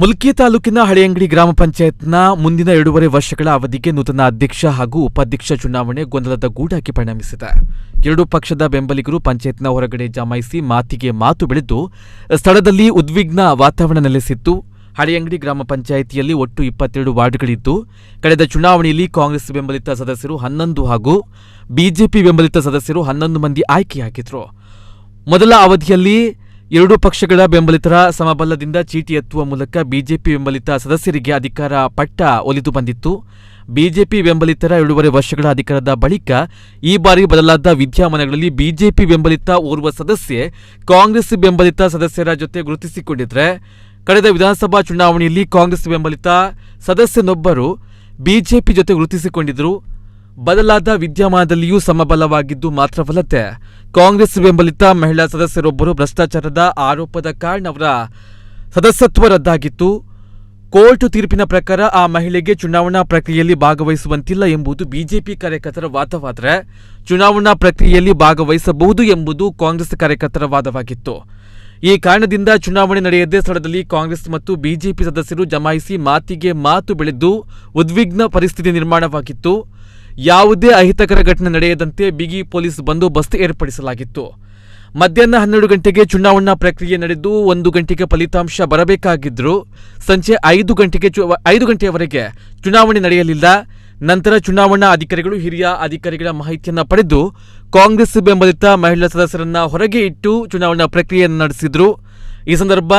ಮುಲ್ಕಿ ತಾಲೂಕಿನ ಹಳೆಯಂಗಡಿ ಗ್ರಾಮ ಪಂಚಾಯತ್ನ ಮುಂದಿನ 2.5 ವರ್ಷಗಳ ಅವಧಿಗೆ ನೂತನ ಅಧ್ಯಕ್ಷ ಹಾಗೂ ಉಪಾಧ್ಯಕ್ಷ ಚುನಾವಣೆ ಗೊಂದಲದ ಗೂಡಾಗಿ ಪರಿಣಮಿಸಿದೆ. ಎರಡೂ ಪಕ್ಷದ ಬೆಂಬಲಿಗರು ಪಂಚಾಯತ್ನ ಹೊರಗಡೆ ಜಮಾಯಿಸಿ ಮಾತಿಗೆ ಮಾತು ಬೆಳೆದು ಸ್ಥಳದಲ್ಲಿ ಉದ್ವಿಗ್ನ ವಾತಾವರಣ ನೆಲೆಸಿತ್ತು. ಹಳೆಯಂಗಡಿ ಗ್ರಾಮ ಪಂಚಾಯಿತಿಯಲ್ಲಿ ಒಟ್ಟು 22 ವಾರ್ಡ್ಗಳಿದ್ದು, ಕಳೆದ ಚುನಾವಣೆಯಲ್ಲಿ ಕಾಂಗ್ರೆಸ್ ಬೆಂಬಲಿತ ಸದಸ್ಯರು 11 ಹಾಗೂ ಬಿಜೆಪಿ ಬೆಂಬಲಿತ ಸದಸ್ಯರು 11 ಮಂದಿ ಆಯ್ಕೆಯಾಗಿದ್ರು. ಮೊದಲ ಅವಧಿಯಲ್ಲಿ ಎರಡೂ ಪಕ್ಷಗಳ ಬೆಂಬಲಿತರ ಸಮಬಲದಿಂದ ಚೀಟಿ ಎತ್ತುವ ಮೂಲಕ ಬಿಜೆಪಿ ಬೆಂಬಲಿತ ಸದಸ್ಯರಿಗೆ ಅಧಿಕಾರ ಪಟ್ಟ ಒಲಿದು ಬಂದಿತ್ತು. ಬಿಜೆಪಿ ಬೆಂಬಲಿತರ 2.5 ವರ್ಷಗಳ ಅಧಿಕಾರದ ಬಳಿಕ ಈ ಬಾರಿ ಬದಲಾದ ವಿದ್ಯಮಾನಗಳಲ್ಲಿ ಬಿಜೆಪಿ ಬೆಂಬಲಿತ ಓರ್ವ ಸದಸ್ಯೆ ಕಾಂಗ್ರೆಸ್ ಬೆಂಬಲಿತ ಸದಸ್ಯರ ಜೊತೆ ಗುರುತಿಸಿಕೊಂಡಿದ್ರೆ, ಕಳೆದ ವಿಧಾನಸಭಾ ಚುನಾವಣೆಯಲ್ಲಿ ಕಾಂಗ್ರೆಸ್ ಬೆಂಬಲಿತ ಸದಸ್ಯನೊಬ್ಬರು ಬಿಜೆಪಿ ಜೊತೆ ಗುರುತಿಸಿಕೊಂಡಿದ್ದರು. ಬದಲಾದ ವಿದ್ಯಮಾನದಲ್ಲಿಯೂ ಸಮಬಲವಾಗಿದ್ದು ಮಾತ್ರವಲ್ಲದೆ ಕಾಂಗ್ರೆಸ್ ಬೆಂಬಲಿತ ಮಹಿಳಾ ಸದಸ್ಯರೊಬ್ಬರು ಭ್ರಷ್ಟಾಚಾರದ ಆರೋಪದ ಕಾರಣ ಅವರ ಸದಸ್ಯತ್ವ ರದ್ದಾಗಿತ್ತು. ಕೋರ್ಟ್ ತೀರ್ಪಿನ ಪ್ರಕಾರ ಆ ಮಹಿಳೆಗೆ ಚುನಾವಣಾ ಪ್ರಕ್ರಿಯೆಯಲ್ಲಿ ಭಾಗವಹಿಸುವಂತಿಲ್ಲ ಎಂಬುದು ಬಿಜೆಪಿ ಕಾರ್ಯಕರ್ತರ ವಾದವಾದರೆ, ಚುನಾವಣಾ ಪ್ರಕ್ರಿಯೆಯಲ್ಲಿ ಭಾಗವಹಿಸಬಹುದು ಎಂಬುದು ಕಾಂಗ್ರೆಸ್ ಕಾರ್ಯಕರ್ತರ ವಾದವಾಗಿತ್ತು. ಈ ಕಾರಣದಿಂದ ಚುನಾವಣೆ ನಡೆಯದೆ ಸ್ಥಳದಲ್ಲಿ ಕಾಂಗ್ರೆಸ್ ಮತ್ತು ಬಿಜೆಪಿ ಸದಸ್ಯರು ಜಮಾಯಿಸಿ ಮಾತಿಗೆ ಮಾತು ಬೆಳೆದು ಉದ್ವಿಗ್ನ ಪರಿಸ್ಥಿತಿ ನಿರ್ಮಾಣವಾಗಿತ್ತು. ಯಾವುದೇ ಅಹಿತಕರ ಘಟನೆ ನಡೆಯದಂತೆ ಬಿಗಿ ಪೊಲೀಸ್ ಬಂದೋಬಸ್ತ್ ಏರ್ಪಡಿಸಲಾಗಿತ್ತು. ಮಧ್ಯಾಹ್ನ 12 ಗಂಟೆಗೆ ಚುನಾವಣಾ ಪ್ರಕ್ರಿಯೆ ನಡೆದು 1 ಗಂಟೆಗೆ ಫಲಿತಾಂಶ ಬರಬೇಕಾಗಿದ್ದರೂ ಸಂಜೆ 5 ಗಂಟೆಯವರೆಗೆ ಚುನಾವಣೆ ನಡೆಯಲಿಲ್ಲ. ನಂತರ ಚುನಾವಣಾ ಅಧಿಕಾರಿಗಳು ಹಿರಿಯ ಅಧಿಕಾರಿಗಳ ಮಾಹಿತಿಯನ್ನು ಪಡೆದು ಕಾಂಗ್ರೆಸ್ ಬೆಂಬಲಿತ ಮಹಿಳಾ ಸದಸ್ಯರನ್ನ ಹೊರಗೆ ಇಟ್ಟು ಚುನಾವಣಾ ಪ್ರಕ್ರಿಯೆಯನ್ನು ನಡೆಸಿದ್ರು. ಈ ಸಂದರ್ಭ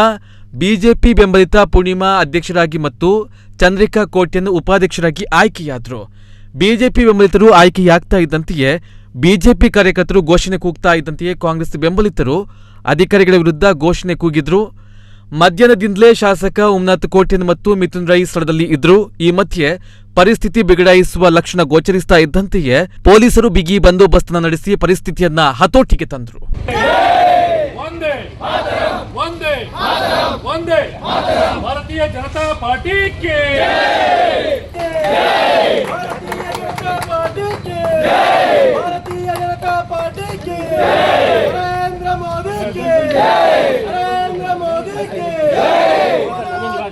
ಬಿಜೆಪಿ ಬೆಂಬಲಿತ ಪೂರ್ಣಿಮಾ ಅಧ್ಯಕ್ಷರಾಗಿ ಮತ್ತು ಚಂದ್ರಿಕಾ ಕೋಟ್ಯನ್ ಉಪಾಧ್ಯಕ್ಷರಾಗಿ ಆಯ್ಕೆಯಾದರು. ಬಿಜೆಪಿ ಬೆಂಬಲಿತರು ಆಯ್ಕೆಯಾಗ್ತಾ ಇದ್ದಂತೆಯೇ ಬಿಜೆಪಿ ಕಾರ್ಯಕರ್ತರು ಘೋಷಣೆ ಕೂಗ್ತಾ ಇದ್ದಂತೆಯೇ ಕಾಂಗ್ರೆಸ್ ಬೆಂಬಲಿತರು ಅಧಿಕಾರಿಗಳ ವಿರುದ್ಧ ಘೋಷಣೆ ಕೂಗಿದ್ರು. ಮಧ್ಯಾಹ್ನದಿಂದಲೇ ಶಾಸಕ ಉಮ್ನಾಥ್ ಕೋಟ್ಯನ್ ಮತ್ತು ಮಿಥುನ್ ರೈ ಸ್ಥಳದಲ್ಲಿ ಇದ್ರು. ಈ ಮಧ್ಯೆ ಪರಿಸ್ಥಿತಿ ಬಿಗಡಾಯಿಸುವ ಲಕ್ಷಣ ಗೋಚರಿಸ್ತಾ ಇದ್ದಂತೆಯೇ ಪೊಲೀಸರು ಬಿಗಿ ಬಂದೋಬಸ್ತ್ ನಡೆಸಿ ಪರಿಸ್ಥಿತಿಯನ್ನ ಹತೋಟಿಗೆ ತಂದರು. ಭಾರತೀಯ ಜನತಾ ಪಾರ್ಟಿ भारतीय जनता पार्टी की नरेंद्र मोदी की नरेंद्र मोदी की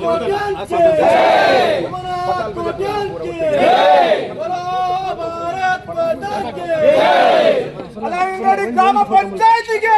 भारत माता की हಳೆಯಂಗಡಿ ಗ್ರಾಮ ಪಂಚಾಯಿತಿಗೆ